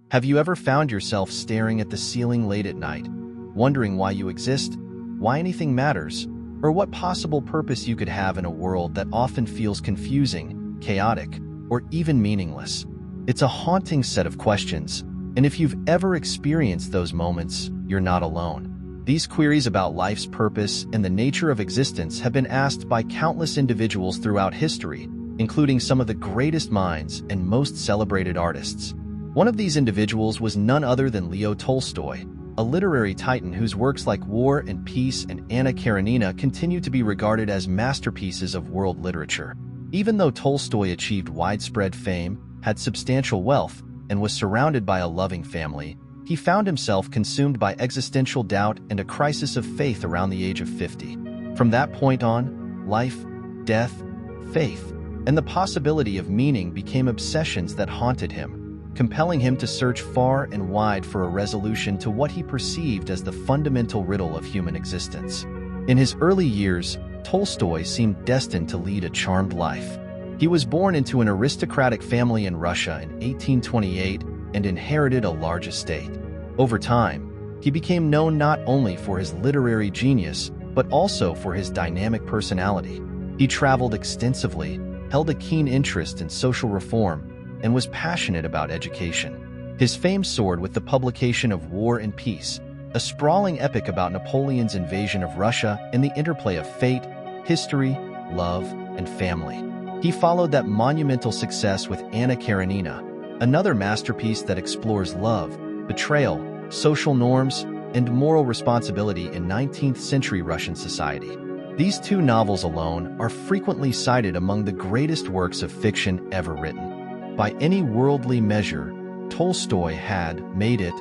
Have you ever found yourself staring at the ceiling late at night, wondering why you exist, why anything matters, or what possible purpose you could have in a world that often feels confusing, chaotic, or even meaningless? It's a haunting set of questions, and if you've ever experienced those moments, you're not alone. These queries about life's purpose and the nature of existence have been asked by countless individuals throughout history, including some of the greatest minds and most celebrated artists. One of these individuals was none other than Leo Tolstoy, a literary titan whose works like War and Peace and Anna Karenina continue to be regarded as masterpieces of world literature. Even though Tolstoy achieved widespread fame, had substantial wealth, and was surrounded by a loving family, he found himself consumed by existential doubt and a crisis of faith around the age of 50. From that point on, life, death, faith, and the possibility of meaning became obsessions that haunted him, compelling him to search far and wide for a resolution to what he perceived as the fundamental riddle of human existence. In his early years, Tolstoy seemed destined to lead a charmed life. He was born into an aristocratic family in Russia in 1828 and inherited a large estate. Over time, he became known not only for his literary genius, but also for his dynamic personality. He traveled extensively, held a keen interest in social reform, and was passionate about education. His fame soared with the publication of War and Peace, a sprawling epic about Napoleon's invasion of Russia and the interplay of fate, history, love, and family. He followed that monumental success with Anna Karenina, another masterpiece that explores love, betrayal, social norms, and moral responsibility in 19th-century Russian society. These two novels alone are frequently cited among the greatest works of fiction ever written. By any worldly measure, Tolstoy had made it.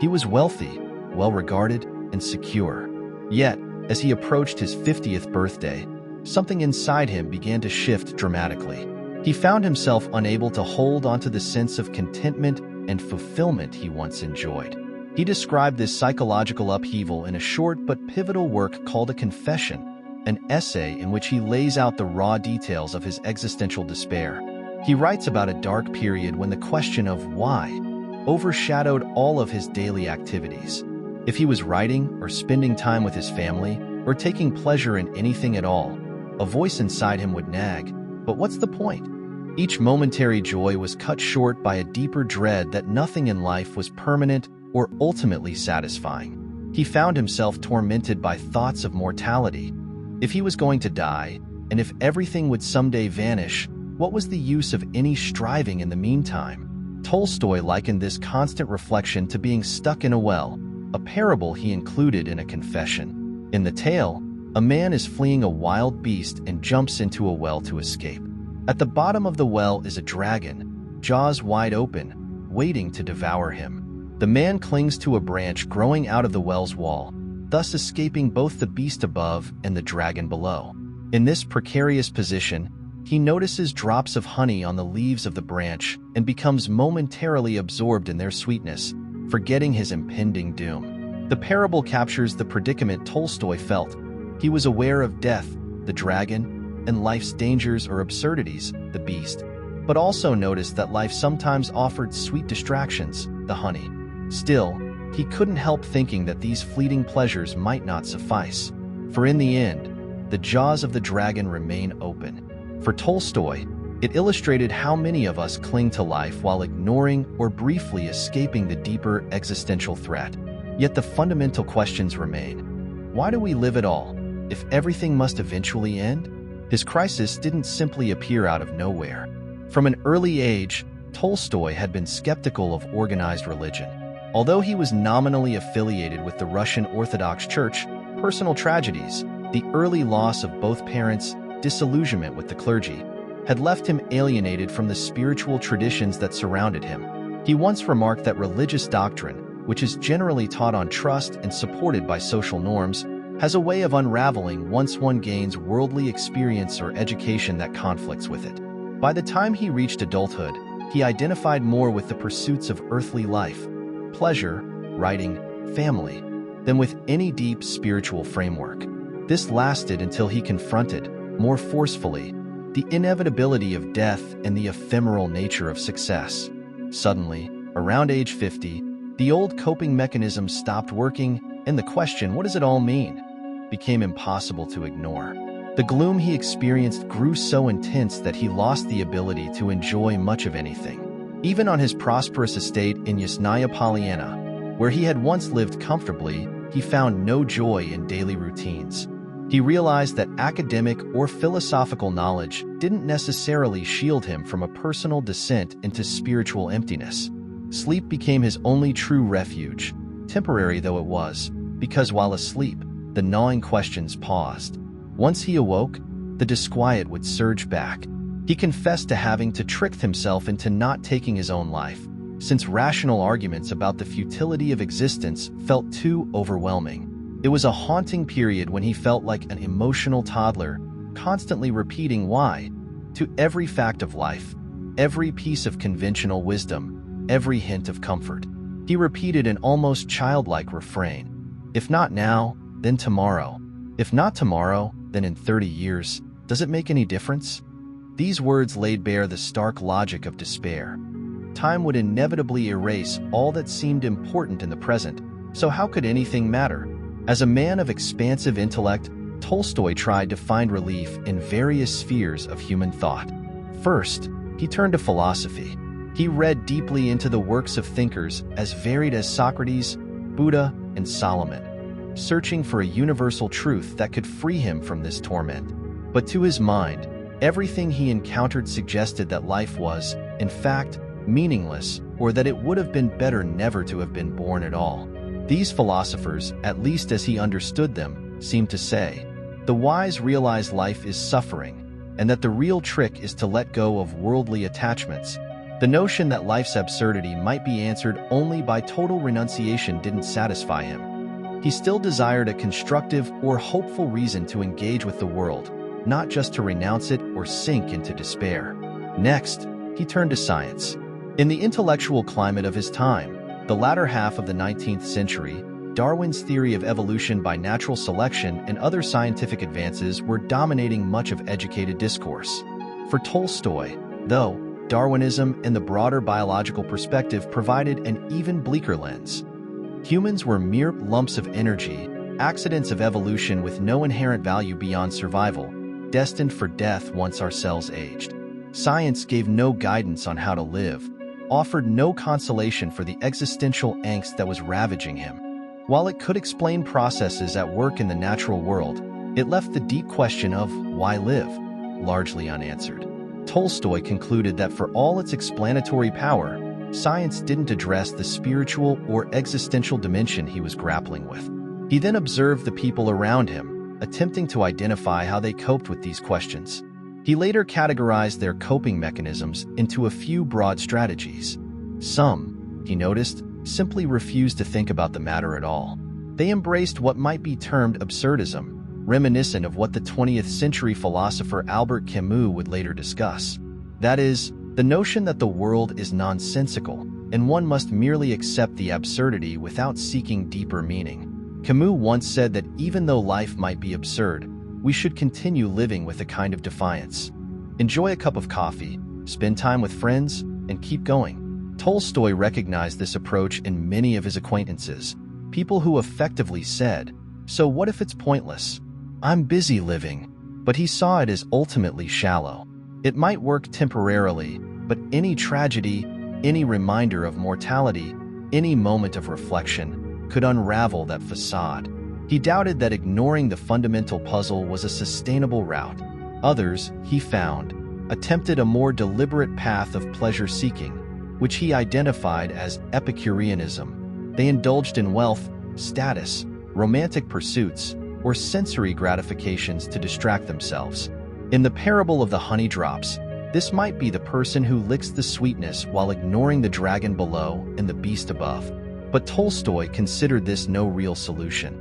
He was wealthy, well-regarded, and secure. Yet, as he approached his 50th birthday, something inside him began to shift dramatically. He found himself unable to hold onto the sense of contentment and fulfillment he once enjoyed. He described this psychological upheaval in a short but pivotal work called A Confession, an essay in which he lays out the raw details of his existential despair. He writes about a dark period when the question of why overshadowed all of his daily activities. If he was writing or spending time with his family or taking pleasure in anything at all, a voice inside him would nag, "But what's the point?" Each momentary joy was cut short by a deeper dread that nothing in life was permanent or ultimately satisfying. He found himself tormented by thoughts of mortality. If he was going to die, and if everything would someday vanish, what was the use of any striving in the meantime? Tolstoy likened this constant reflection to being stuck in a well, a parable he included in A Confession. In the tale, a man is fleeing a wild beast and jumps into a well to escape. At the bottom of the well is a dragon, jaws wide open, waiting to devour him. The man clings to a branch growing out of the well's wall, thus escaping both the beast above and the dragon below. In this precarious position, he notices drops of honey on the leaves of the branch and becomes momentarily absorbed in their sweetness, forgetting his impending doom. The parable captures the predicament Tolstoy felt. He was aware of death, the dragon, and life's dangers or absurdities, the beast, but also noticed that life sometimes offered sweet distractions, the honey. Still, he couldn't help thinking that these fleeting pleasures might not suffice, for in the end, the jaws of the dragon remain open. For Tolstoy, it illustrated how many of us cling to life while ignoring or briefly escaping the deeper existential threat. Yet the fundamental questions remain. Why do we live at all, if everything must eventually end? His crisis didn't simply appear out of nowhere. From an early age, Tolstoy had been skeptical of organized religion. Although he was nominally affiliated with the Russian Orthodox Church, personal tragedies, the early loss of both parents, disillusionment with the clergy, had left him alienated from the spiritual traditions that surrounded him. He once remarked that religious doctrine, which is generally taught on trust and supported by social norms, has a way of unraveling once one gains worldly experience or education that conflicts with it. By the time he reached adulthood, he identified more with the pursuits of earthly life, pleasure, writing, family, than with any deep spiritual framework. This lasted until he confronted, more forcefully, the inevitability of death and the ephemeral nature of success. Suddenly, Around age 50, the old coping mechanism stopped working, and the question, what does it all mean, became impossible to ignore. The gloom he experienced grew so intense that he lost the ability to enjoy much of anything. Even on his prosperous estate in Yasnaya Polyana, where he had once lived comfortably, he found no joy in daily routines. He realized that academic or philosophical knowledge didn't necessarily shield him from a personal descent into spiritual emptiness. Sleep became his only true refuge, temporary though it was, because while asleep, the gnawing questions paused. Once he awoke, the disquiet would surge back. He confessed to having to trick himself into not taking his own life, since rational arguments about the futility of existence felt too overwhelming. It was a haunting period when he felt like an emotional toddler, constantly repeating why to every fact of life, every piece of conventional wisdom, every hint of comfort. He repeated an almost childlike refrain. If not now, then tomorrow. If not tomorrow, then in 30 years. Does it make any difference? These words laid bare the stark logic of despair. Time would inevitably erase all that seemed important in the present, so how could anything matter? As a man of expansive intellect, Tolstoy tried to find relief in various spheres of human thought. First, he turned to philosophy. He read deeply into the works of thinkers as varied as Socrates, Buddha, and Solomon, searching for a universal truth that could free him from this torment. But to his mind, everything he encountered suggested that life was, in fact, meaningless, or that it would have been better never to have been born at all. These philosophers, at least as he understood them, seemed to say, the wise realize life is suffering, and that the real trick is to let go of worldly attachments. The notion that life's absurdity might be answered only by total renunciation didn't satisfy him. He still desired a constructive or hopeful reason to engage with the world, not just to renounce it or sink into despair. Next, he turned to science. In the intellectual climate of his time, the latter half of the 19th century, Darwin's theory of evolution by natural selection and other scientific advances were dominating much of educated discourse. For Tolstoy, though, Darwinism and the broader biological perspective provided an even bleaker lens. Humans were mere lumps of energy, accidents of evolution with no inherent value beyond survival, destined for death once our cells aged. Science gave no guidance on how to live, offered no consolation for the existential angst that was ravaging him. While it could explain processes at work in the natural world, it left the deep question of why live largely unanswered. Tolstoy concluded that for all its explanatory power, science didn't address the spiritual or existential dimension he was grappling with. He then observed the people around him, attempting to identify how they coped with these questions. He later categorized their coping mechanisms into a few broad strategies. Some, he noticed, simply refused to think about the matter at all. They embraced what might be termed absurdism, reminiscent of what the 20th century philosopher Albert Camus would later discuss. That is, the notion that the world is nonsensical, and one must merely accept the absurdity without seeking deeper meaning. Camus once said that even though life might be absurd, we should continue living with a kind of defiance. Enjoy a cup of coffee, spend time with friends, and keep going. Tolstoy recognized this approach in many of his acquaintances, people who effectively said, "So what if it's pointless? I'm busy living." But he saw it as ultimately shallow. It might work temporarily, but any tragedy, any reminder of mortality, any moment of reflection could unravel that facade. He doubted that ignoring the fundamental puzzle was a sustainable route. Others, he found, attempted a more deliberate path of pleasure-seeking, which he identified as Epicureanism. They indulged in wealth, status, romantic pursuits, or sensory gratifications to distract themselves. In the parable of the honey drops, this might be the person who licks the sweetness while ignoring the dragon below and the beast above. But Tolstoy considered this no real solution.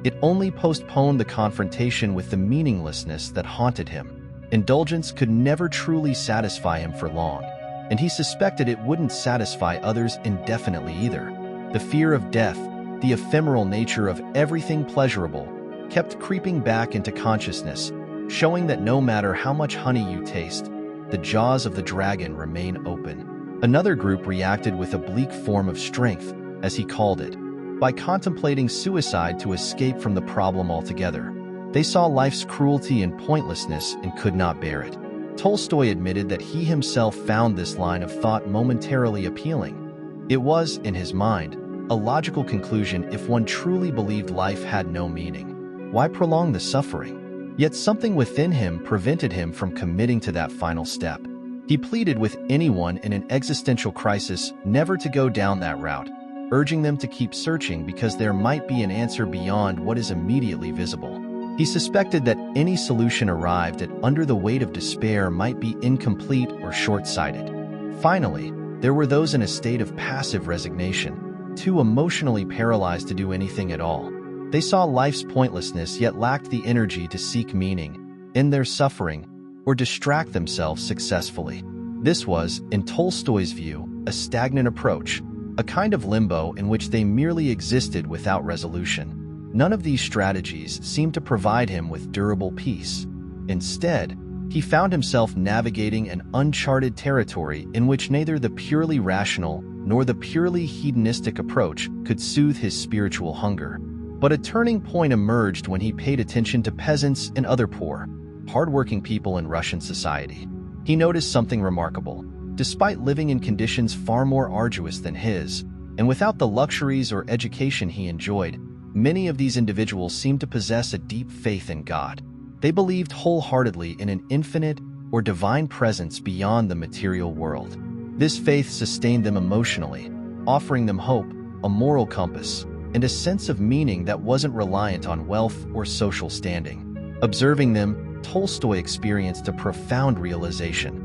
It only postponed the confrontation with the meaninglessness that haunted him. Indulgence could never truly satisfy him for long, and he suspected it wouldn't satisfy others indefinitely either. The fear of death, the ephemeral nature of everything pleasurable, kept creeping back into consciousness, showing that no matter how much honey you taste, the jaws of the dragon remain open. Another group reacted with a bleak form of strength, as he called it, by contemplating suicide to escape from the problem altogether. They saw life's cruelty and pointlessness and could not bear it. Tolstoy admitted that he himself found this line of thought momentarily appealing. It was, in his mind, a logical conclusion if one truly believed life had no meaning. Why prolong the suffering? Yet something within him prevented him from committing to that final step. He pleaded with anyone in an existential crisis never to go down that route, urging them to keep searching because there might be an answer beyond what is immediately visible. He suspected that any solution arrived at under the weight of despair might be incomplete or short-sighted. Finally, there were those in a state of passive resignation, too emotionally paralyzed to do anything at all. They saw life's pointlessness yet lacked the energy to seek meaning, end their suffering, or distract themselves successfully. This was, in Tolstoy's view, a stagnant approach, a kind of limbo in which they merely existed without resolution. None of these strategies seemed to provide him with durable peace. Instead, he found himself navigating an uncharted territory in which neither the purely rational nor the purely hedonistic approach could soothe his spiritual hunger. But a turning point emerged when he paid attention to peasants and other poor, hardworking people in Russian society. He noticed something remarkable. Despite living in conditions far more arduous than his, and without the luxuries or education he enjoyed, many of these individuals seemed to possess a deep faith in God. They believed wholeheartedly in an infinite or divine presence beyond the material world. This faith sustained them emotionally, offering them hope, a moral compass, and a sense of meaning that wasn't reliant on wealth or social standing. Observing them, Tolstoy experienced a profound realization.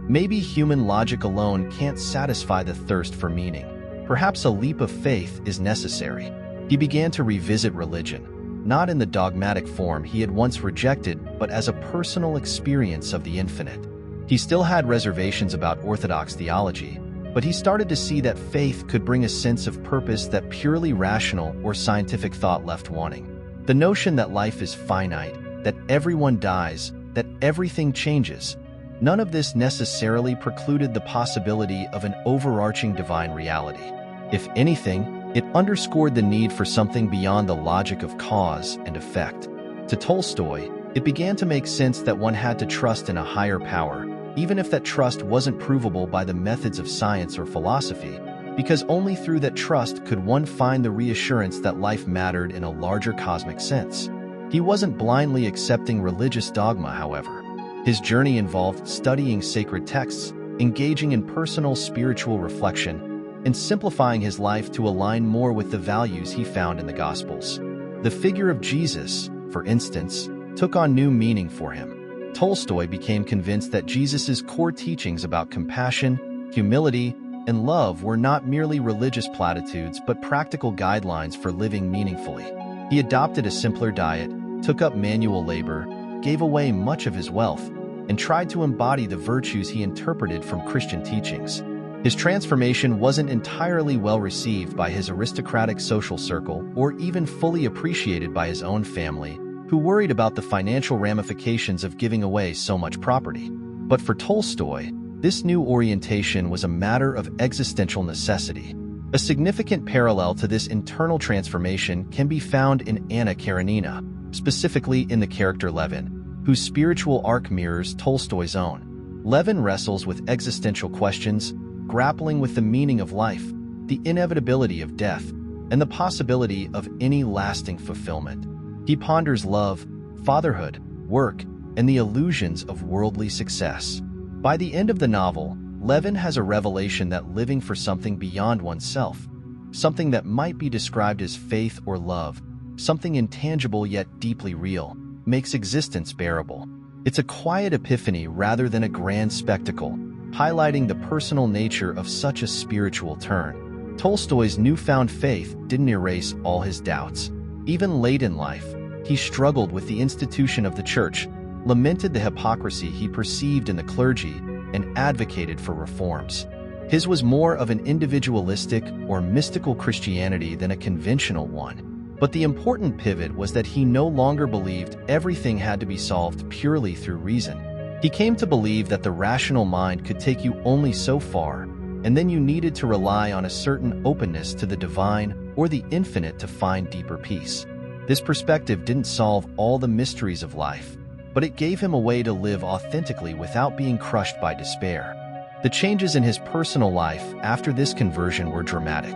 Maybe human logic alone can't satisfy the thirst for meaning. Perhaps a leap of faith is necessary. He began to revisit religion, not in the dogmatic form he had once rejected, but as a personal experience of the infinite. He still had reservations about orthodox theology, but he started to see that faith could bring a sense of purpose that purely rational or scientific thought left wanting. The notion that life is finite, that everyone dies, that everything changes, none of this necessarily precluded the possibility of an overarching divine reality. If anything, it underscored the need for something beyond the logic of cause and effect. To Tolstoy, it began to make sense that one had to trust in a higher power, even if that trust wasn't provable by the methods of science or philosophy, because only through that trust could one find the reassurance that life mattered in a larger cosmic sense. He wasn't blindly accepting religious dogma, however. His journey involved studying sacred texts, engaging in personal spiritual reflection, and simplifying his life to align more with the values he found in the Gospels. The figure of Jesus, for instance, took on new meaning for him. Tolstoy became convinced that Jesus' core teachings about compassion, humility, and love were not merely religious platitudes but practical guidelines for living meaningfully. He adopted a simpler diet, took up manual labor, gave away much of his wealth, and tried to embody the virtues he interpreted from Christian teachings. His transformation wasn't entirely well received by his aristocratic social circle or even fully appreciated by his own family, who worried about the financial ramifications of giving away so much property. But for Tolstoy, this new orientation was a matter of existential necessity. A significant parallel to this internal transformation can be found in Anna Karenina, specifically in the character Levin, whose spiritual arc mirrors Tolstoy's own. Levin wrestles with existential questions, grappling with the meaning of life, the inevitability of death, and the possibility of any lasting fulfillment. He ponders love, fatherhood, work, and the illusions of worldly success. By the end of the novel, Levin has a revelation that living for something beyond oneself, something that might be described as faith or love, something intangible yet deeply real, makes existence bearable. It's a quiet epiphany rather than a grand spectacle, highlighting the personal nature of such a spiritual turn. Tolstoy's newfound faith didn't erase all his doubts. Even late in life, he struggled with the institution of the church, lamented the hypocrisy he perceived in the clergy, and advocated for reforms. His was more of an individualistic or mystical Christianity than a conventional one. But the important pivot was that he no longer believed everything had to be solved purely through reason. He came to believe that the rational mind could take you only so far, and then you needed to rely on a certain openness to the divine or the infinite to find deeper peace. This perspective didn't solve all the mysteries of life, but it gave him a way to live authentically without being crushed by despair. The changes in his personal life after this conversion were dramatic.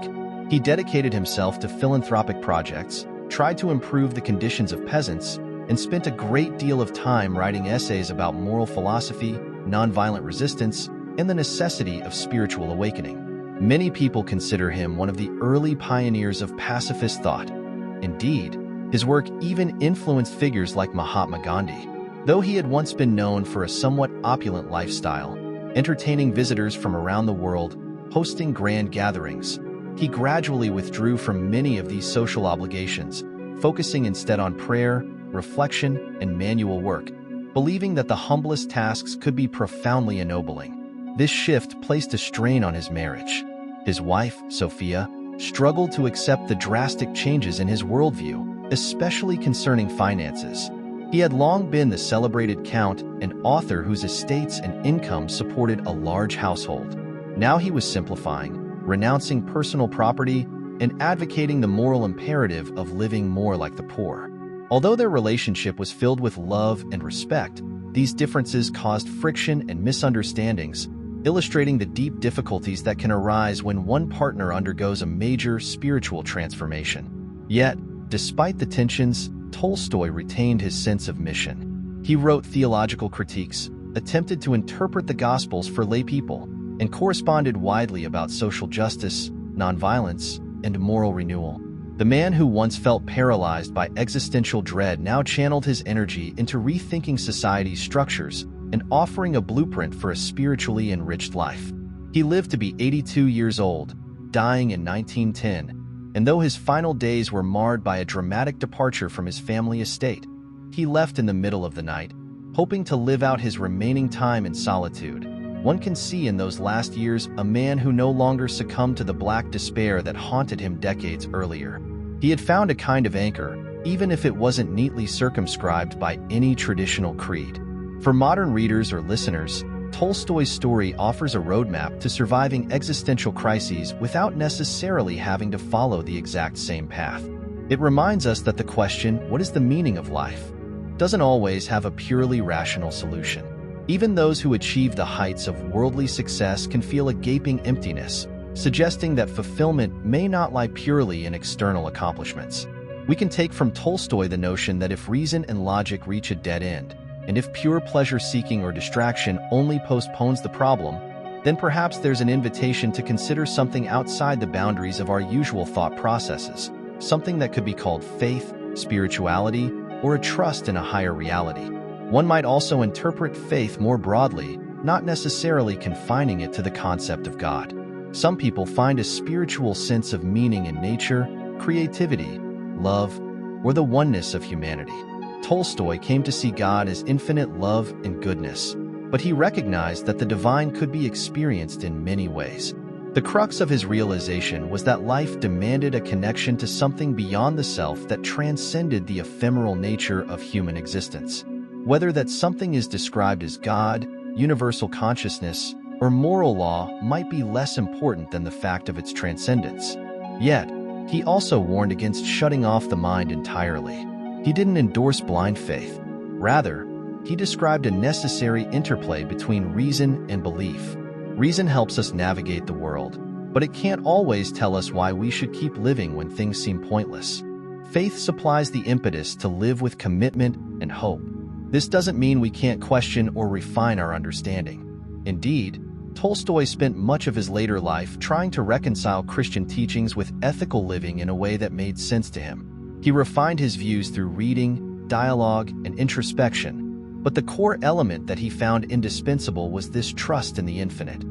He dedicated himself to philanthropic projects, tried to improve the conditions of peasants, and spent a great deal of time writing essays about moral philosophy, nonviolent resistance, and the necessity of spiritual awakening. Many people consider him one of the early pioneers of pacifist thought. Indeed, his work even influenced figures like Mahatma Gandhi. Though he had once been known for a somewhat opulent lifestyle, entertaining visitors from around the world, hosting grand gatherings, he gradually withdrew from many of these social obligations, focusing instead on prayer, reflection, and manual work, believing that the humblest tasks could be profoundly ennobling. This shift placed a strain on his marriage. His wife, Sophia, struggled to accept the drastic changes in his worldview, especially concerning finances. He had long been the celebrated count and author whose estates and income supported a large household. Now he was simplifying, renouncing personal property, and advocating the moral imperative of living more like the poor. Although their relationship was filled with love and respect, these differences caused friction and misunderstandings, illustrating the deep difficulties that can arise when one partner undergoes a major spiritual transformation. Yet, despite the tensions, Tolstoy retained his sense of mission. He wrote theological critiques, attempted to interpret the Gospels for lay people, and corresponded widely about social justice, nonviolence, and moral renewal. The man who once felt paralyzed by existential dread now channeled his energy into rethinking society's structures and offering a blueprint for a spiritually enriched life. He lived to be 82 years old, dying in 1910, and though his final days were marred by a dramatic departure from his family estate, he left in the middle of the night, hoping to live out his remaining time in solitude. One can see in those last years a man who no longer succumbed to the black despair that haunted him decades earlier. He had found a kind of anchor, even if it wasn't neatly circumscribed by any traditional creed. For modern readers or listeners, Tolstoy's story offers a roadmap to surviving existential crises without necessarily having to follow the exact same path. It reminds us that the question, what is the meaning of life, doesn't always have a purely rational solution. Even those who achieve the heights of worldly success can feel a gaping emptiness, suggesting that fulfillment may not lie purely in external accomplishments. We can take from Tolstoy the notion that if reason and logic reach a dead end, and if pure pleasure-seeking or distraction only postpones the problem, then perhaps there's an invitation to consider something outside the boundaries of our usual thought processes, something that could be called faith, spirituality, or a trust in a higher reality. One might also interpret faith more broadly, not necessarily confining it to the concept of God. Some people find a spiritual sense of meaning in nature, creativity, love, or the oneness of humanity. Tolstoy came to see God as infinite love and goodness, but he recognized that the divine could be experienced in many ways. The crux of his realization was that life demanded a connection to something beyond the self that transcended the ephemeral nature of human existence. Whether that something is described as God, universal consciousness, or moral law might be less important than the fact of its transcendence. Yet, he also warned against shutting off the mind entirely. He didn't endorse blind faith. Rather, he described a necessary interplay between reason and belief. Reason helps us navigate the world, but it can't always tell us why we should keep living when things seem pointless. Faith supplies the impetus to live with commitment and hope. This doesn't mean we can't question or refine our understanding. Indeed, Tolstoy spent much of his later life trying to reconcile Christian teachings with ethical living in a way that made sense to him. He refined his views through reading, dialogue, and introspection, but the core element that he found indispensable was this trust in the infinite,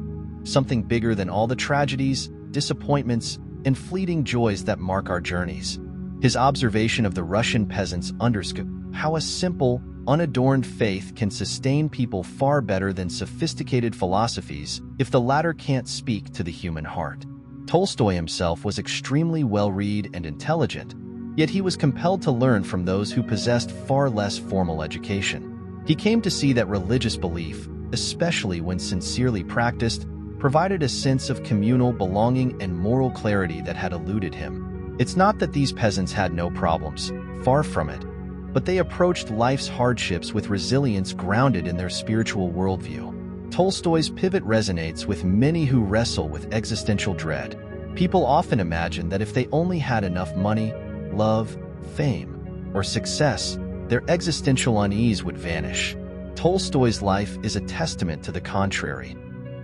something bigger than all the tragedies, disappointments, and fleeting joys that mark our journeys. His observation of the Russian peasants underscored how a simple, unadorned faith can sustain people far better than sophisticated philosophies if the latter can't speak to the human heart. Tolstoy himself was extremely well-read and intelligent, yet he was compelled to learn from those who possessed far less formal education. He came to see that religious belief, especially when sincerely practiced, provided a sense of communal belonging and moral clarity that had eluded him. It's not that these peasants had no problems, far from it, but they approached life's hardships with resilience grounded in their spiritual worldview. Tolstoy's pivot resonates with many who wrestle with existential dread. People often imagine that if they only had enough money, love, fame, or success, their existential unease would vanish. Tolstoy's life is a testament to the contrary.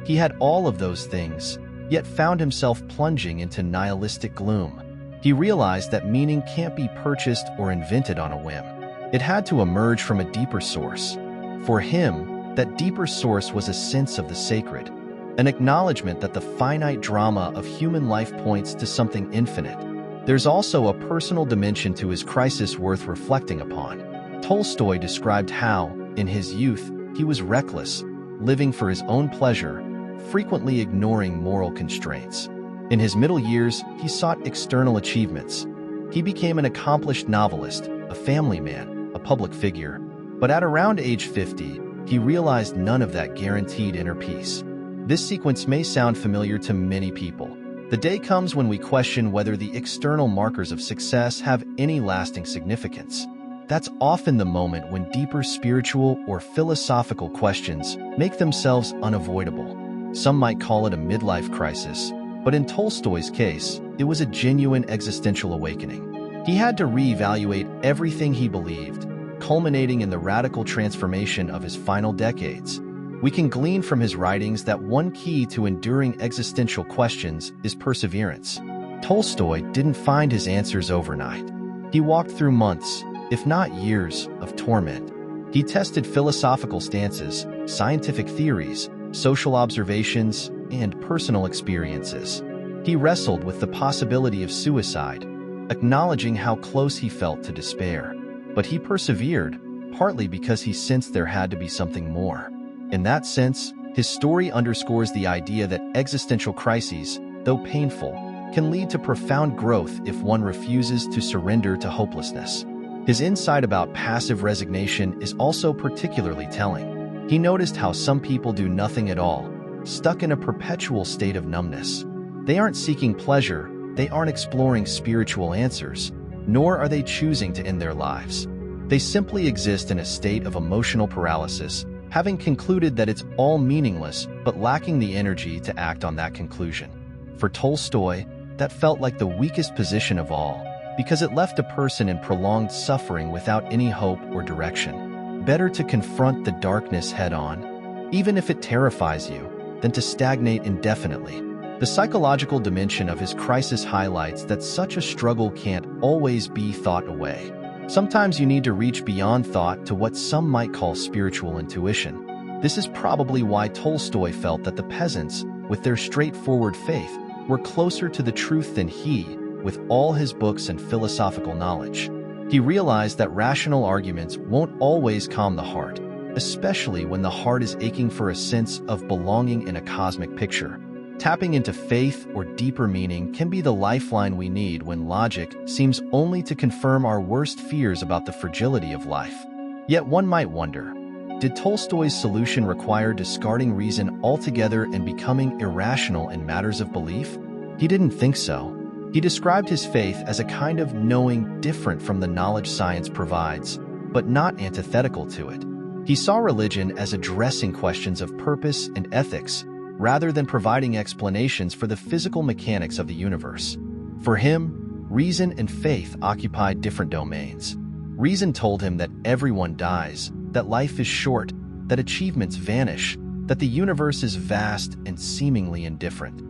He had all of those things, yet found himself plunging into nihilistic gloom. He realized that meaning can't be purchased or invented on a whim. It had to emerge from a deeper source. For him, that deeper source was a sense of the sacred, an acknowledgement that the finite drama of human life points to something infinite. There's also a personal dimension to his crisis worth reflecting upon. Tolstoy described how, in his youth, he was reckless, living for his own pleasure, frequently ignoring moral constraints. In his middle years, he sought external achievements. He became an accomplished novelist, a family man, a public figure. But at around age 50, he realized none of that guaranteed inner peace. This sequence may sound familiar to many people. The day comes when we question whether the external markers of success have any lasting significance. That's often the moment when deeper spiritual or philosophical questions make themselves unavoidable. Some might call it a midlife crisis, but in Tolstoy's case, it was a genuine existential awakening. He had to reevaluate everything he believed, culminating in the radical transformation of his final decades. We can glean from his writings that one key to enduring existential questions is perseverance. Tolstoy didn't find his answers overnight. He walked through months, if not years, of torment. He tested philosophical stances, scientific theories, social observations, and personal experiences. He wrestled with the possibility of suicide, acknowledging how close he felt to despair. But he persevered, partly because he sensed there had to be something more. In that sense, his story underscores the idea that existential crises, though painful, can lead to profound growth if one refuses to surrender to hopelessness. His insight about passive resignation is also particularly telling. He noticed how some people do nothing at all, stuck in a perpetual state of numbness. They aren't seeking pleasure, they aren't exploring spiritual answers, nor are they choosing to end their lives. They simply exist in a state of emotional paralysis, having concluded that it's all meaningless but lacking the energy to act on that conclusion. For Tolstoy, that felt like the weakest position of all, because it left a person in prolonged suffering without any hope or direction. Better to confront the darkness head-on, even if it terrifies you, than to stagnate indefinitely. The psychological dimension of his crisis highlights that such a struggle can't always be thought away. Sometimes you need to reach beyond thought to what some might call spiritual intuition. This is probably why Tolstoy felt that the peasants, with their straightforward faith, were closer to the truth than he, with all his books and philosophical knowledge. He realized that rational arguments won't always calm the heart, especially when the heart is aching for a sense of belonging in a cosmic picture. Tapping into faith or deeper meaning can be the lifeline we need when logic seems only to confirm our worst fears about the fragility of life. Yet one might wonder, did Tolstoy's solution require discarding reason altogether and becoming irrational in matters of belief? He didn't think so. He described his faith as a kind of knowing different from the knowledge science provides, but not antithetical to it. He saw religion as addressing questions of purpose and ethics, rather than providing explanations for the physical mechanics of the universe. For him, reason and faith occupied different domains. Reason told him that everyone dies, that life is short, that achievements vanish, that the universe is vast and seemingly indifferent.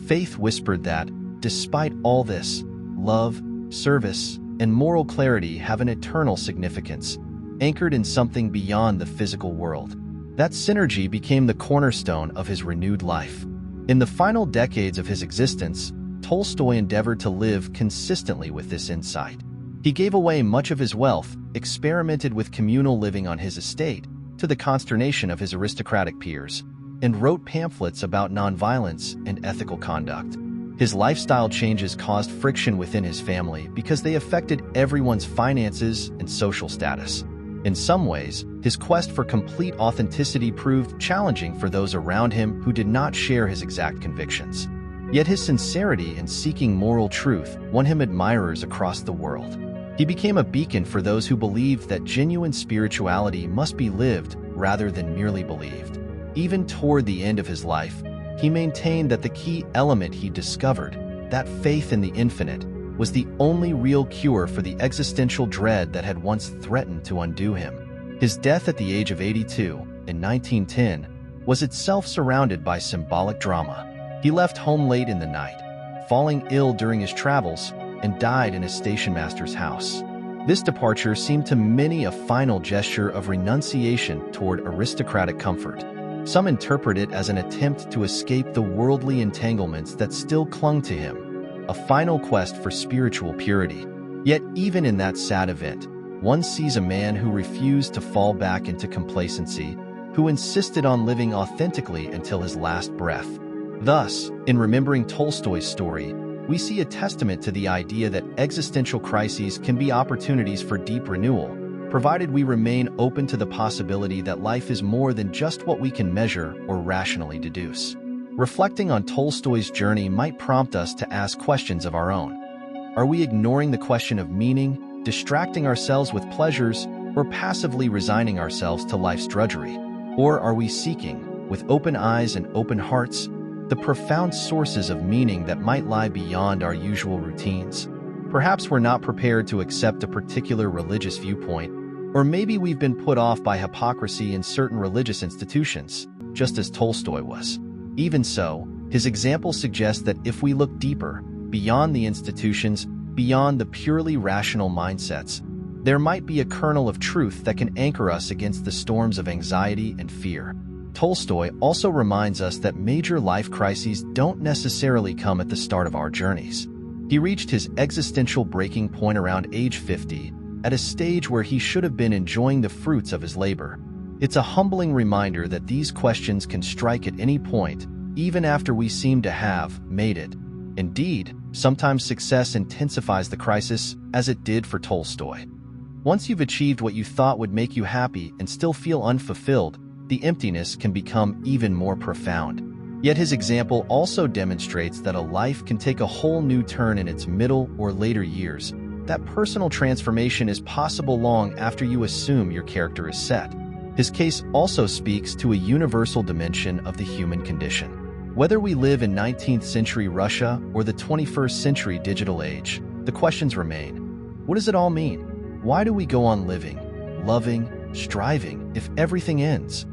Faith whispered that, despite all this, love, service, and moral clarity have an eternal significance, anchored in something beyond the physical world. That synergy became the cornerstone of his renewed life. In the final decades of his existence, Tolstoy endeavored to live consistently with this insight. He gave away much of his wealth, experimented with communal living on his estate, to the consternation of his aristocratic peers, and wrote pamphlets about nonviolence and ethical conduct. His lifestyle changes caused friction within his family because they affected everyone's finances and social status. In some ways, his quest for complete authenticity proved challenging for those around him who did not share his exact convictions. Yet his sincerity in seeking moral truth won him admirers across the world. He became a beacon for those who believed that genuine spirituality must be lived rather than merely believed. Even toward the end of his life, he maintained that the key element he discovered, that faith in the infinite, was the only real cure for the existential dread that had once threatened to undo him. His death at the age of 82, in 1910, was itself surrounded by symbolic drama. He left home late in the night, falling ill during his travels, and died in his stationmaster's house. This departure seemed to many a final gesture of renunciation toward aristocratic comfort. Some interpret it as an attempt to escape the worldly entanglements that still clung to him, a final quest for spiritual purity. Yet even in that sad event, one sees a man who refused to fall back into complacency, who insisted on living authentically until his last breath. Thus, in remembering Tolstoy's story, we see a testament to the idea that existential crises can be opportunities for deep renewal, provided we remain open to the possibility that life is more than just what we can measure or rationally deduce. Reflecting on Tolstoy's journey might prompt us to ask questions of our own. Are we ignoring the question of meaning, distracting ourselves with pleasures, or passively resigning ourselves to life's drudgery? Or are we seeking, with open eyes and open hearts, the profound sources of meaning that might lie beyond our usual routines? Perhaps we're not prepared to accept a particular religious viewpoint, or maybe we've been put off by hypocrisy in certain religious institutions, just as Tolstoy was. Even so, his example suggests that if we look deeper, beyond the institutions, beyond the purely rational mindsets, there might be a kernel of truth that can anchor us against the storms of anxiety and fear. Tolstoy also reminds us that major life crises don't necessarily come at the start of our journeys. He reached his existential breaking point around age 50, at a stage where he should have been enjoying the fruits of his labor. It's a humbling reminder that these questions can strike at any point, even after we seem to have made it. Indeed, sometimes success intensifies the crisis, as it did for Tolstoy. Once you've achieved what you thought would make you happy and still feel unfulfilled, the emptiness can become even more profound. Yet his example also demonstrates that a life can take a whole new turn in its middle or later years, that personal transformation is possible long after you assume your character is set. His case also speaks to a universal dimension of the human condition. Whether we live in 19th century Russia or the 21st century digital age, the questions remain. What does it all mean? Why do we go on living, loving, striving if everything ends?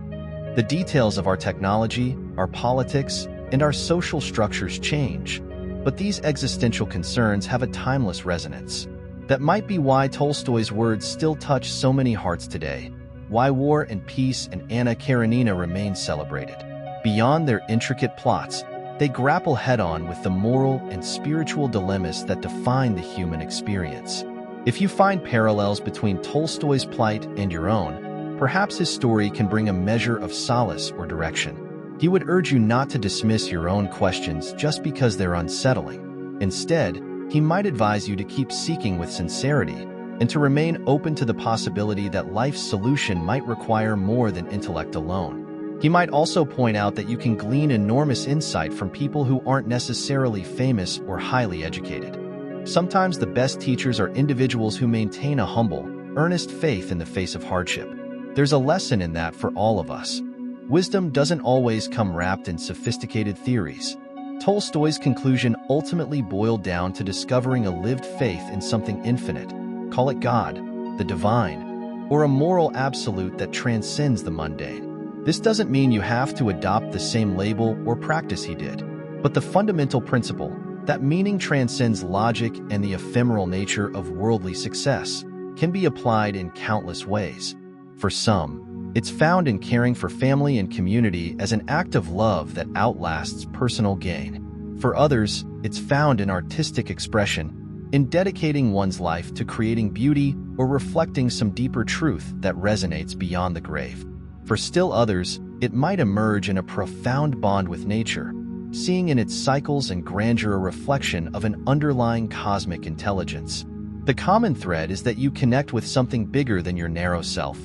The details of our technology, our politics, and our social structures change, but these existential concerns have a timeless resonance. That might be why Tolstoy's words still touch so many hearts today, why War and Peace and Anna Karenina remain celebrated. Beyond their intricate plots, they grapple head-on with the moral and spiritual dilemmas that define the human experience. If you find parallels between Tolstoy's plight and your own, perhaps his story can bring a measure of solace or direction. He would urge you not to dismiss your own questions just because they're unsettling. Instead, he might advise you to keep seeking with sincerity and to remain open to the possibility that life's solution might require more than intellect alone. He might also point out that you can glean enormous insight from people who aren't necessarily famous or highly educated. Sometimes the best teachers are individuals who maintain a humble, earnest faith in the face of hardship. There's a lesson in that for all of us. Wisdom doesn't always come wrapped in sophisticated theories. Tolstoy's conclusion ultimately boiled down to discovering a lived faith in something infinite, call it God, the divine, or a moral absolute that transcends the mundane. This doesn't mean you have to adopt the same label or practice he did, but the fundamental principle, that meaning transcends logic and the ephemeral nature of worldly success, can be applied in countless ways. For some, it's found in caring for family and community as an act of love that outlasts personal gain. For others, it's found in artistic expression, in dedicating one's life to creating beauty or reflecting some deeper truth that resonates beyond the grave. For still others, it might emerge in a profound bond with nature, seeing in its cycles and grandeur a reflection of an underlying cosmic intelligence. The common thread is that you connect with something bigger than your narrow self,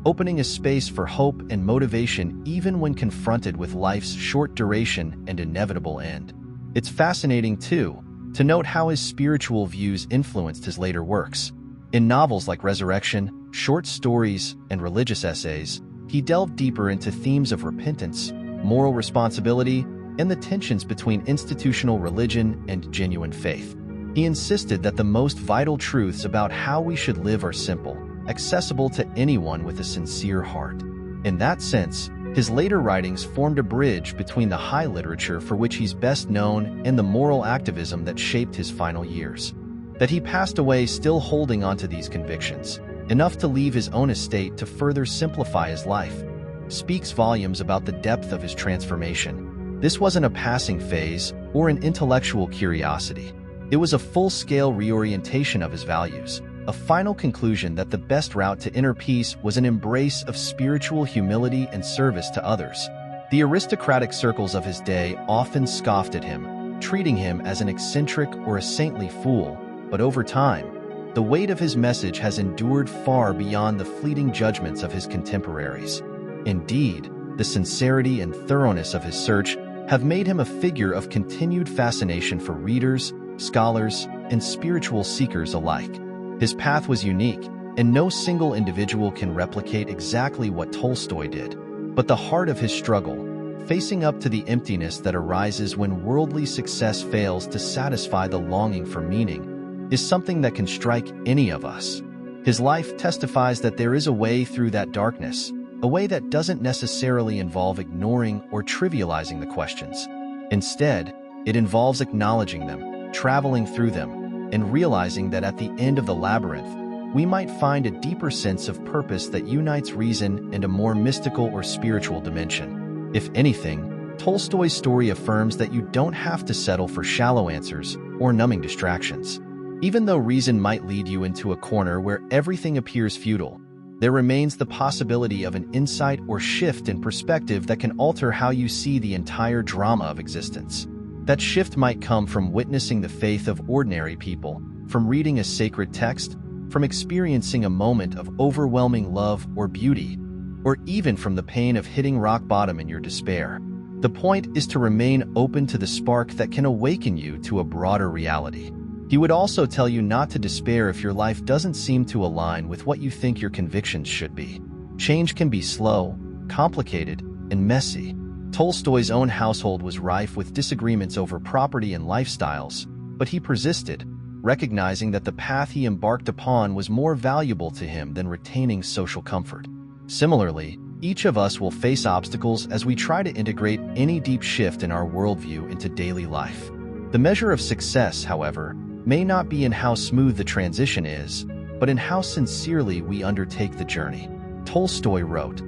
opening a space for hope and motivation even when confronted with life's short duration and inevitable end. It's fascinating, too, to note how his spiritual views influenced his later works. In novels like Resurrection, short stories, and religious essays, he delved deeper into themes of repentance, moral responsibility, and the tensions between institutional religion and genuine faith. He insisted that the most vital truths about how we should live are simple, accessible to anyone with a sincere heart. In that sense, his later writings formed a bridge between the high literature for which he's best known and the moral activism that shaped his final years. That he passed away still holding onto these convictions, enough to leave his own estate to further simplify his life, speaks volumes about the depth of his transformation. This wasn't a passing phase or an intellectual curiosity. It was a full-scale reorientation of his values, a final conclusion that the best route to inner peace was an embrace of spiritual humility and service to others. The aristocratic circles of his day often scoffed at him, treating him as an eccentric or a saintly fool, but over time, the weight of his message has endured far beyond the fleeting judgments of his contemporaries. Indeed, the sincerity and thoroughness of his search have made him a figure of continued fascination for readers, scholars, and spiritual seekers alike. His path was unique, and no single individual can replicate exactly what Tolstoy did. But the heart of his struggle, facing up to the emptiness that arises when worldly success fails to satisfy the longing for meaning, is something that can strike any of us. His life testifies that there is a way through that darkness, a way that doesn't necessarily involve ignoring or trivializing the questions. Instead, it involves acknowledging them, traveling through them, and realizing that at the end of the labyrinth, we might find a deeper sense of purpose that unites reason and a more mystical or spiritual dimension. If anything, Tolstoy's story affirms that you don't have to settle for shallow answers or numbing distractions. Even though reason might lead you into a corner where everything appears futile, there remains the possibility of an insight or shift in perspective that can alter how you see the entire drama of existence. That shift might come from witnessing the faith of ordinary people, from reading a sacred text, from experiencing a moment of overwhelming love or beauty, or even from the pain of hitting rock bottom in your despair. The point is to remain open to the spark that can awaken you to a broader reality. He would also tell you not to despair if your life doesn't seem to align with what you think your convictions should be. Change can be slow, complicated, and messy. Tolstoy's own household was rife with disagreements over property and lifestyles, but he persisted, recognizing that the path he embarked upon was more valuable to him than retaining social comfort. Similarly, each of us will face obstacles as we try to integrate any deep shift in our worldview into daily life. The measure of success, however, may not be in how smooth the transition is, but in how sincerely we undertake the journey. Tolstoy wrote,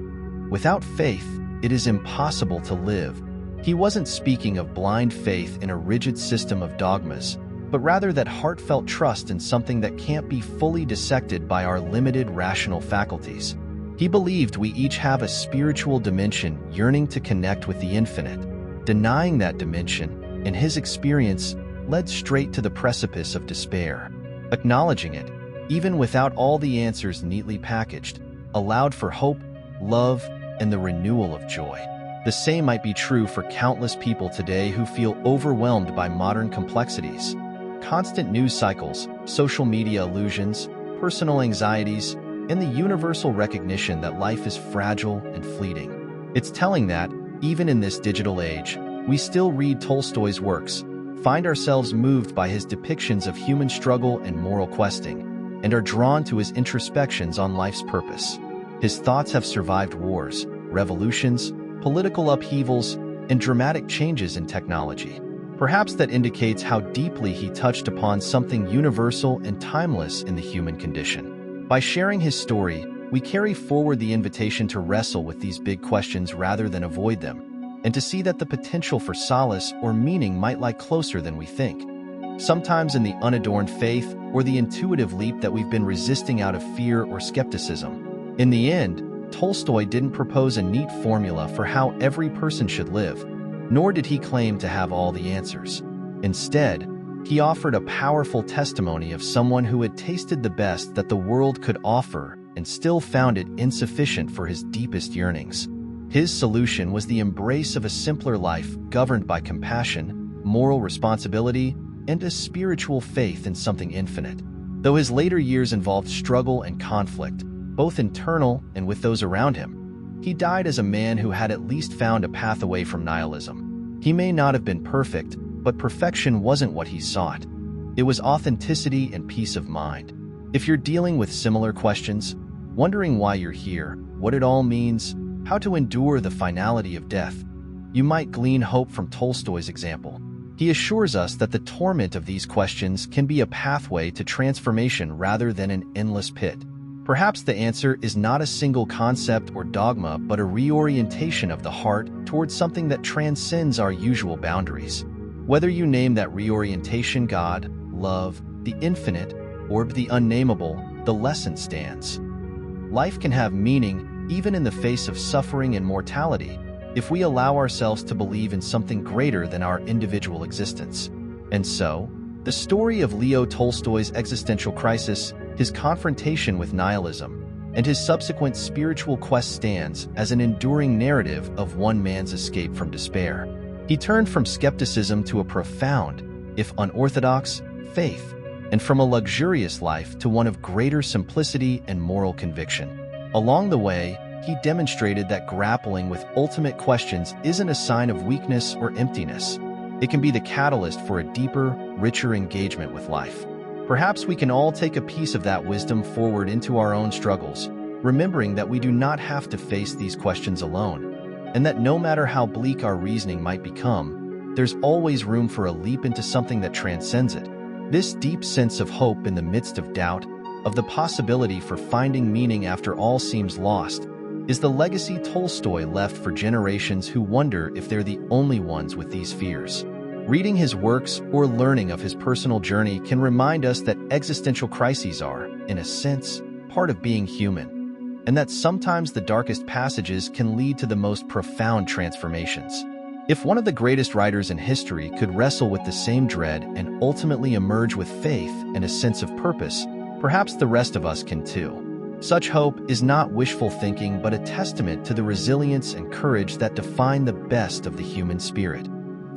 "Without faith, it is impossible to live." He wasn't speaking of blind faith in a rigid system of dogmas, but rather that heartfelt trust in something that can't be fully dissected by our limited rational faculties. He believed we each have a spiritual dimension yearning to connect with the infinite. Denying that dimension, in his experience, led straight to the precipice of despair. Acknowledging it, even without all the answers neatly packaged, allowed for hope, love, and the renewal of joy. The same might be true for countless people today who feel overwhelmed by modern complexities. Constant news cycles, social media illusions, personal anxieties, and the universal recognition that life is fragile and fleeting. It's telling that, even in this digital age, we still read Tolstoy's works, find ourselves moved by his depictions of human struggle and moral questing, and are drawn to his introspections on life's purpose. His thoughts have survived wars, revolutions, political upheavals, and dramatic changes in technology. Perhaps that indicates how deeply he touched upon something universal and timeless in the human condition. By sharing his story, we carry forward the invitation to wrestle with these big questions rather than avoid them, and to see that the potential for solace or meaning might lie closer than we think. Sometimes in the unadorned faith or the intuitive leap that we've been resisting out of fear or skepticism. In the end, Tolstoy didn't propose a neat formula for how every person should live, nor did he claim to have all the answers. Instead, He offered a powerful testimony of someone who had tasted the best that the world could offer and still found it insufficient for his deepest yearnings. His solution was the embrace of a simpler life governed by compassion, moral responsibility, and a spiritual faith in something infinite. Though his later years involved struggle and conflict, both internal and with those around him, he died as a man who had at least found a path away from nihilism. He may not have been perfect, but perfection wasn't what he sought. It was authenticity and peace of mind. If you're dealing with similar questions, wondering why you're here, what it all means, how to endure the finality of death, you might glean hope from Tolstoy's example. He assures us that the torment of these questions can be a pathway to transformation rather than an endless pit. Perhaps the answer is not a single concept or dogma, but a reorientation of the heart towards something that transcends our usual boundaries. Whether you name that reorientation God, love, the infinite, or the unnameable, the lesson stands. Life can have meaning even in the face of suffering and mortality, if we allow ourselves to believe in something greater than our individual existence. And so, the story of Leo Tolstoy's existential crisis, his confrontation with nihilism, and his subsequent spiritual quest stands as an enduring narrative of one man's escape from despair. He turned from skepticism to a profound, if unorthodox, faith, and from a luxurious life to one of greater simplicity and moral conviction. Along the way, he demonstrated that grappling with ultimate questions isn't a sign of weakness or emptiness. It can be the catalyst for a deeper, richer engagement with life. Perhaps we can all take a piece of that wisdom forward into our own struggles, remembering that we do not have to face these questions alone, and that no matter how bleak our reasoning might become, there's always room for a leap into something that transcends it. This deep sense of hope in the midst of doubt, of the possibility for finding meaning after all seems lost, is the legacy Tolstoy left for generations who wonder if they're the only ones with these fears. Reading his works or learning of his personal journey can remind us that existential crises are, in a sense, part of being human, and that sometimes the darkest passages can lead to the most profound transformations. If one of the greatest writers in history could wrestle with the same dread and ultimately emerge with faith and a sense of purpose, perhaps the rest of us can too. Such hope is not wishful thinking but a testament to the resilience and courage that define the best of the human spirit.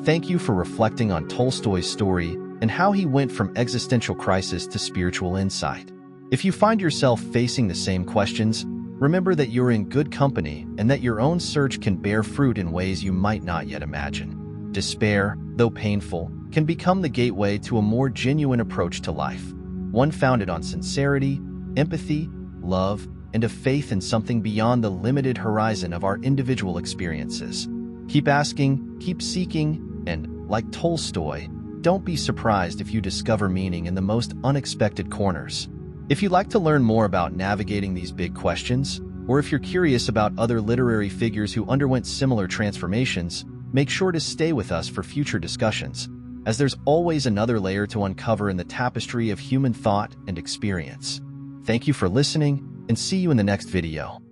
Thank you for reflecting on Tolstoy's story and how he went from existential crisis to spiritual insight. If you find yourself facing the same questions, remember that you're in good company and that your own search can bear fruit in ways you might not yet imagine. Despair, though painful, can become the gateway to a more genuine approach to life, one founded on sincerity, empathy, love, and a faith in something beyond the limited horizon of our individual experiences. Keep asking, keep seeking, and, like Tolstoy, don't be surprised if you discover meaning in the most unexpected corners. If you'd like to learn more about navigating these big questions, or if you're curious about other literary figures who underwent similar transformations, make sure to stay with us for future discussions, as there's always another layer to uncover in the tapestry of human thought and experience. Thank you for listening, and see you in the next video.